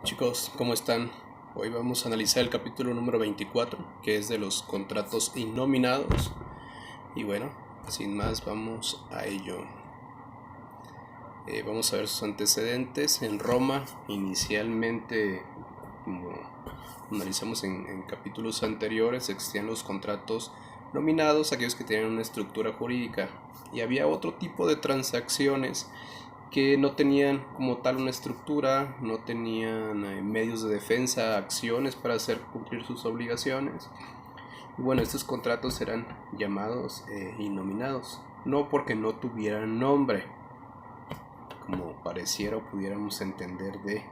Chicos, ¿cómo están? Hoy vamos a analizar el capítulo número 24, que es de los contratos innominados. Y bueno, sin más, vamos a ello. Vamos a ver sus antecedentes. En Roma, inicialmente, como analizamos en capítulos anteriores, existían los contratos nominados, aquellos que tenían una estructura jurídica. Y había otro tipo de transacciones que no tenían como tal una estructura, no tenían medios de defensa, acciones para hacer cumplir sus obligaciones. Y bueno, estos contratos eran llamados innominados, no porque no tuvieran nombre, como pareciera o pudiéramos entender de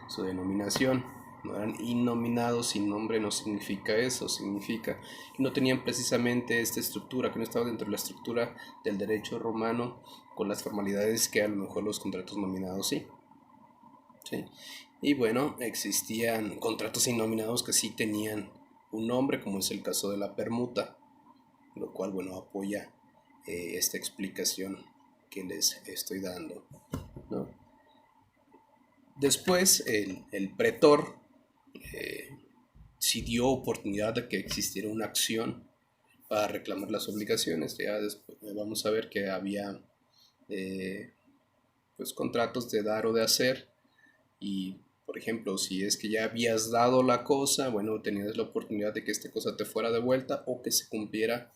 su denominación. No eran innominados, sin nombre no significa eso, significa que no tenían precisamente esta estructura, que no estaba dentro de la estructura del derecho romano con las formalidades que a lo mejor los contratos nominados sí. ¿Sí? Y bueno, existían contratos innominados que sí tenían un nombre, como es el caso de la permuta, lo cual bueno apoya esta explicación que les estoy dando, ¿no? Después el pretor sí dio oportunidad de que existiera una acción para reclamar las obligaciones. Ya después vamos a ver que había pues contratos de dar o de hacer, y por ejemplo, si es que ya habías dado la cosa, bueno, tenías la oportunidad de que esta cosa te fuera de vuelta o que se cumpliera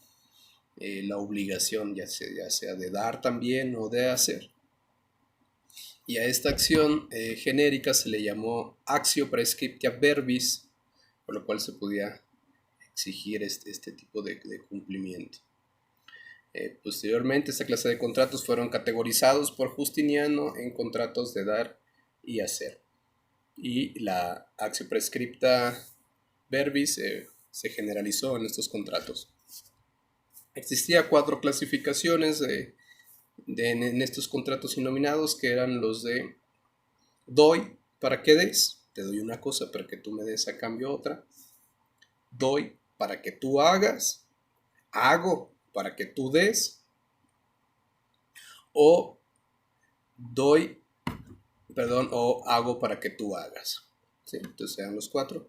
la obligación, ya sea de dar también o de hacer. Y a esta acción genérica se le llamó actio praescriptia verbis, por lo cual se podía exigir este tipo de cumplimiento. Posteriormente, esta clase de contratos fueron categorizados por Justiniano en contratos de dar y hacer. Y la actio prescripta verbis se generalizó en estos contratos. Existía 4 clasificaciones en estos contratos innominados, que eran los de doy para que des, te doy una cosa para que tú me des a cambio otra; doy para que tú hagas, hago para que tú des; o doy, perdón, o hago para que tú hagas. ¿Sí? Entonces sean los 4.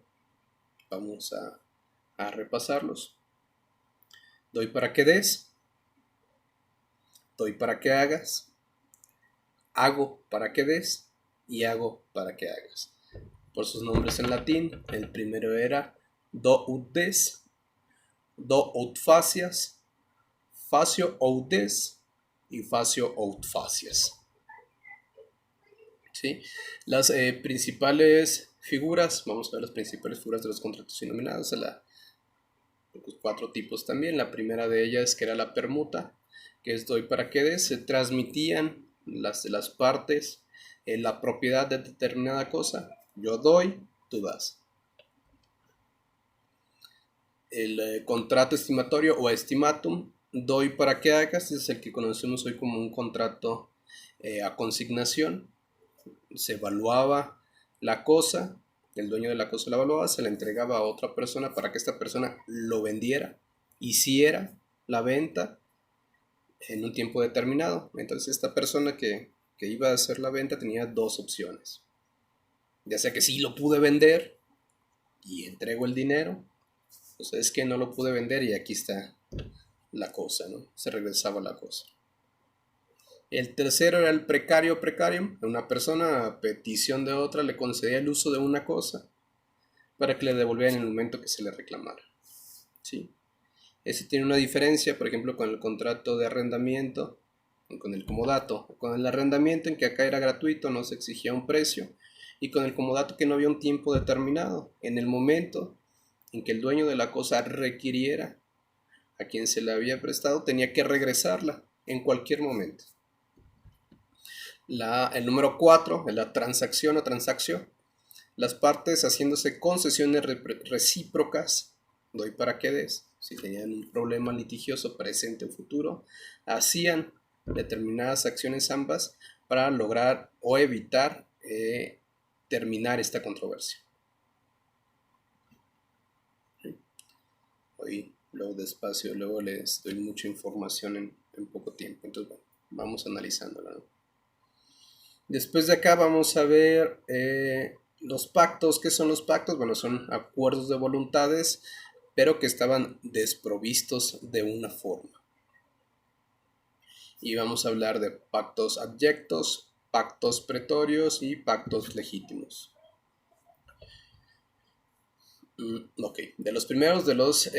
Vamos a repasarlos. Doy para que des, doy para que hagas, hago para que des y hago para que hagas. Por sus nombres en latín, el primero era do ut des, do ut facias, facio out des y facio out facias. ¿Sí? Las principales figuras, vamos a ver las principales figuras de los contratos innominados, los 4 tipos también. La primera de ellas, que era la permuta, que es doy para que des. Se transmitían las partes la propiedad de determinada cosa. Yo doy, tú das. El contrato estimatorio o estimatum, doy para que hagas, es el que conocemos hoy como un contrato a consignación. Se evaluaba la cosa, el dueño de la cosa la evaluaba, se la entregaba a otra persona para que esta persona lo vendiera, hiciera la venta en un tiempo determinado. Entonces esta persona que iba a hacer la venta tenía 2 opciones: ya sea que sí lo pude vender y entrego el dinero, o sea, es que no lo pude vender y aquí está la cosa, ¿no? Se regresaba la cosa. El tercero era el precario precarium. Una persona a petición de otra le concedía el uso de una cosa para que le devolvieran en el momento que se le reclamara. ¿Sí? Ese tiene una diferencia, por ejemplo, con el contrato de arrendamiento, con el comodato. Con el arrendamiento, en que acá era gratuito, no se exigía un precio, y con el comodato, que no había un tiempo determinado. En el momento en que el dueño de la cosa requiriera a quien se le había prestado, tenía que regresarla en cualquier momento. El número 4 es la transacción o transacción. Las partes haciéndose concesiones recíprocas, doy para que des. Si tenían un problema litigioso presente o futuro, hacían determinadas acciones ambas para lograr o evitar terminar esta controversia. Hoy, luego despacio, luego les doy mucha información en poco tiempo. Entonces, bueno, vamos analizándola, ¿no? Después de acá vamos a ver Los pactos, ¿qué son los pactos? Bueno, son acuerdos de voluntades, pero que estaban desprovistos de una forma. Y vamos a hablar de pactos abyectos, pactos pretorios y pactos legítimos. Ok, de los primeros de los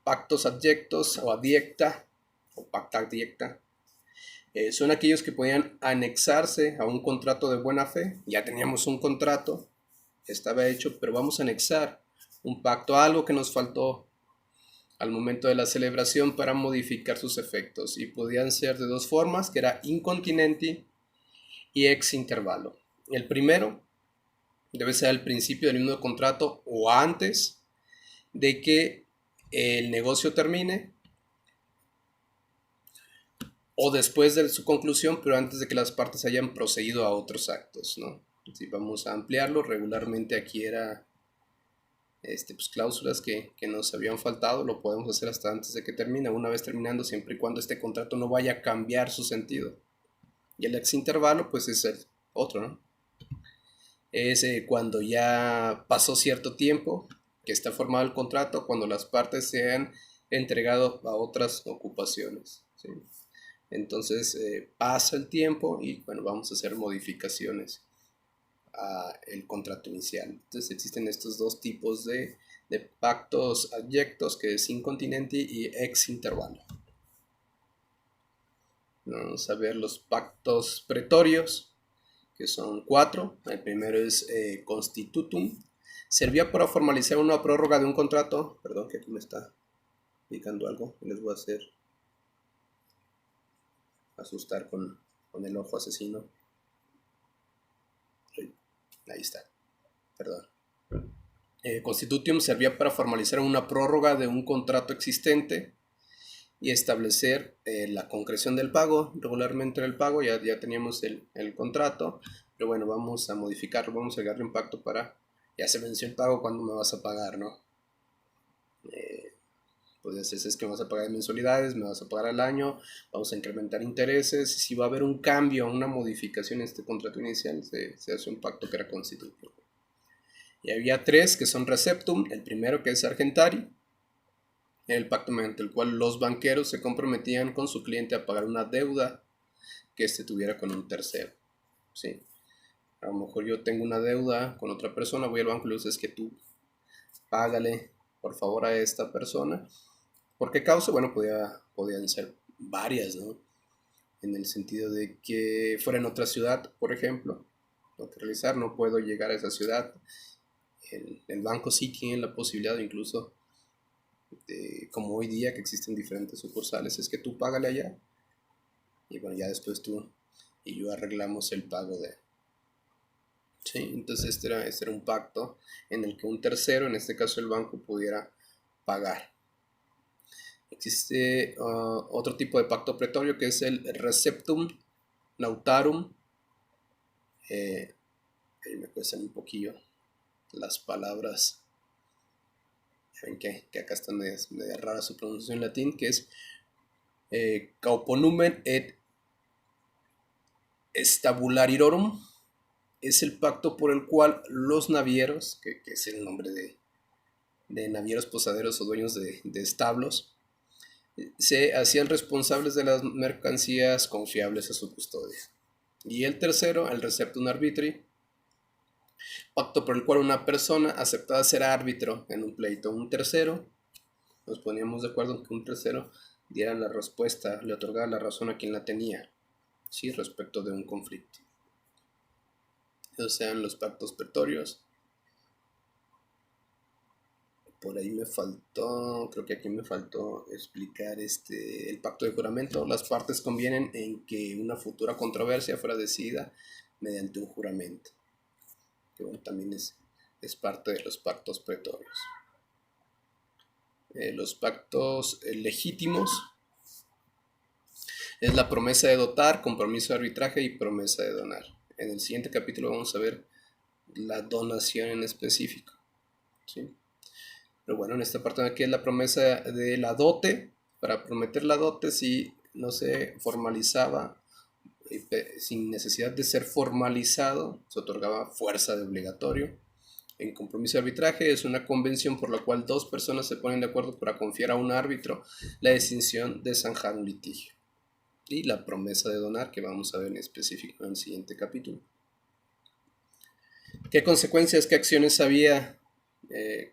pactos abyectos o adiecta, o pacta adiecta, son aquellos que podían anexarse a un contrato de buena fe. Ya teníamos un contrato, estaba hecho, pero vamos a anexar un pacto, algo que nos faltó al momento de la celebración para modificar sus efectos. Y podían ser de dos formas, que era incontinenti y ex intervalo. El primero debe ser al principio del mismo contrato o antes de que el negocio termine, o después de su conclusión, pero antes de que las partes hayan procedido a otros actos, ¿no? Si vamos a ampliarlo, regularmente aquí era pues cláusulas que nos habían faltado, lo podemos hacer hasta antes de que termine, una vez terminando, siempre y cuando este contrato no vaya a cambiar su sentido. Y el ex intervalo, pues es el otro, ¿no? Es cuando ya pasó cierto tiempo que está formado el contrato, cuando las partes se han entregado a otras ocupaciones, ¿sí? Entonces pasa el tiempo y bueno, vamos a hacer modificaciones a el contrato inicial. Entonces existen estos dos tipos de pactos abyectos, que es incontinenti y ex intervalo. Vamos a ver los pactos pretorios, que son 4. El primero es constitutum. Servía para formalizar una prórroga de un contrato. Perdón, que aquí me está picando algo. Les voy a hacer asustar con el ojo asesino. Ahí está. Perdón. Constitutum servía para formalizar una prórroga de un contrato existente y establecer la concreción del pago. Regularmente el pago ya teníamos el contrato, pero bueno, vamos a modificarlo, vamos a darle un pacto para, ya se venció el pago, ¿cuándo me vas a pagar, no? Pues es que me vas a pagar en mensualidades, me vas a pagar al año, vamos a incrementar intereses. Si va a haber un cambio, una modificación en este contrato inicial, se hace un pacto que era constitutivo. Y había 3 que son receptum. El primero, que es argentari, el pacto mediante el cual los banqueros se comprometían con su cliente a pagar una deuda que éste tuviera con un tercero. ¿Sí? A lo mejor yo tengo una deuda con otra persona, voy al banco y le digo, es que tú págale por favor a esta persona. ¿Por qué causa? Bueno, podían ser varias, ¿no? En el sentido de que fuera en otra ciudad, por ejemplo, lo que realizar, no puedo llegar a esa ciudad. El banco sí tiene la posibilidad, incluso como hoy día que existen diferentes sucursales, es que tú págale allá y bueno, ya después tú y yo arreglamos el pago de... Sí, entonces este era un pacto en el que un tercero, en este caso el banco, pudiera pagar. Existe otro tipo de pacto pretorio, que es el receptum nautarum. Ahí me cuestan un poquillo las palabras. Ven que acá está media rara su pronunciación en latín, que es cauponumen et stabularirorum. Es el pacto por el cual los navieros, que es el nombre de navieros posaderos o dueños de establos, se hacían responsables de las mercancías confiables a su custodia. Y el tercero, el receptum arbitri, pacto por el cual una persona aceptaba ser árbitro en un pleito. Un tercero, nos poníamos de acuerdo en que un tercero diera la respuesta, le otorgaba la razón a quien la tenía, ¿sí? Respecto de un conflicto. Esos sean los pactos pretorios. Por ahí me faltó, creo que aquí me faltó explicar el pacto de juramento. Las partes convienen en que una futura controversia fuera decidida mediante un juramento, que bueno, también es parte de los pactos pretorios. Los pactos legítimos es la promesa de dotar, compromiso de arbitraje y promesa de donar. En el siguiente capítulo vamos a ver la donación en específico, ¿sí? Pero bueno, en esta parte de aquí es la promesa de la dote. Para prometer la dote, si no se formalizaba sin necesidad de ser formalizado, se otorgaba fuerza de obligatorio. En compromiso de arbitraje es una convención por la cual dos personas se ponen de acuerdo para confiar a un árbitro la decisión de zanjar un litigio. Y la promesa de donar, que vamos a ver en específico en el siguiente capítulo. ¿Qué consecuencias, qué acciones había?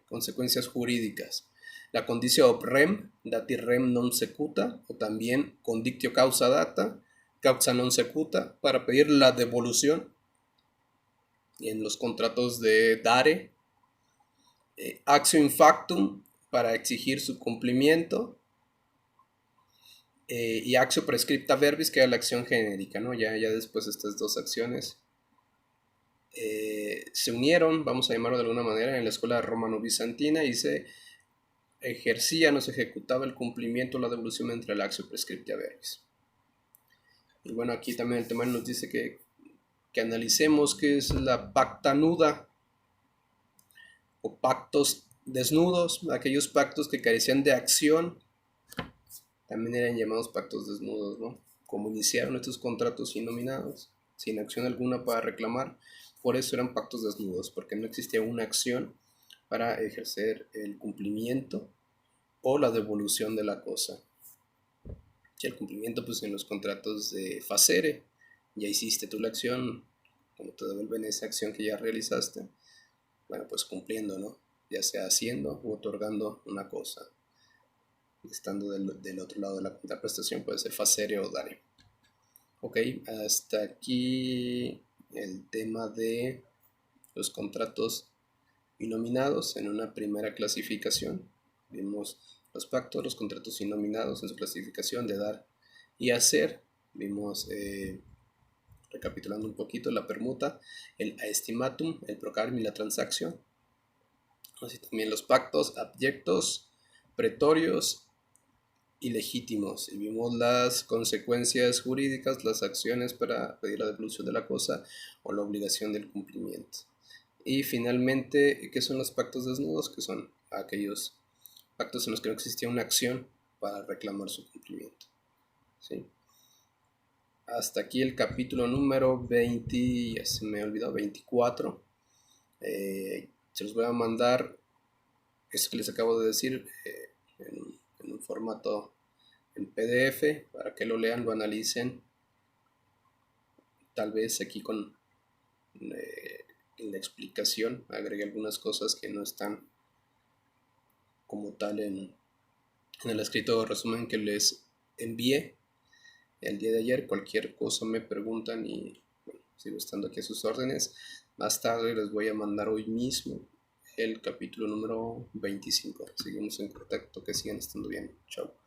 Consecuencias jurídicas. La conditio ob rem, dati rem non secuta, o también condictio causa data, causa non secuta, para pedir la devolución en los contratos de dare, actio in factum, para exigir su cumplimiento, y actio prescripta verbis, que era la acción genérica, ¿no? Ya después de estas dos acciones se unieron, vamos a llamarlo de alguna manera, en la escuela romano-bizantina, y se ejercía, no se ejecutaba el cumplimiento, la devolución entre el actio prescripta verbis. Y bueno, aquí también el temario nos dice que analicemos qué es la pacta nuda o pactos desnudos. Aquellos pactos que carecían de acción también eran llamados pactos desnudos, ¿no? Como iniciaron estos contratos innominados, sin acción alguna para reclamar, por eso eran pactos desnudos, porque no existía una acción para ejercer el cumplimiento o la devolución de la cosa. Y el cumplimiento, pues en los contratos de facere, ya hiciste tú la acción, como te devuelven esa acción que ya realizaste, bueno, pues cumpliendo, ¿no? Ya sea haciendo u otorgando una cosa. Estando del otro lado de la contraprestación, puede ser facere o dare. Ok, hasta aquí el tema de los contratos innominados en una primera clasificación. Vimos los pactos, los contratos innominados en su clasificación de dar y hacer. Vimos, recapitulando un poquito, la permuta, el aestimatum, el procarm y la transacción. Así también los pactos abyectos, pretorios y legítimos. Y vimos las consecuencias jurídicas, las acciones para pedir la devolución de la cosa o la obligación del cumplimiento. Y finalmente, ¿qué son los pactos desnudos? Que son aquellos pactos en los que no existía una acción para reclamar su cumplimiento. ¿Sí? Hasta aquí el capítulo número 20, ya se me ha olvidado, 24. Se los voy a mandar, esto que les acabo de decir, en un formato en PDF, para que lo lean, lo analicen. Tal vez aquí con en la explicación agregué algunas cosas que no están como tal en el escrito resumen que les envié el día de ayer. Cualquier cosa me preguntan y bueno, sigo estando aquí a sus órdenes. Más tarde les voy a mandar hoy mismo el capítulo número 25. Seguimos en contacto, que sigan estando bien. Chao.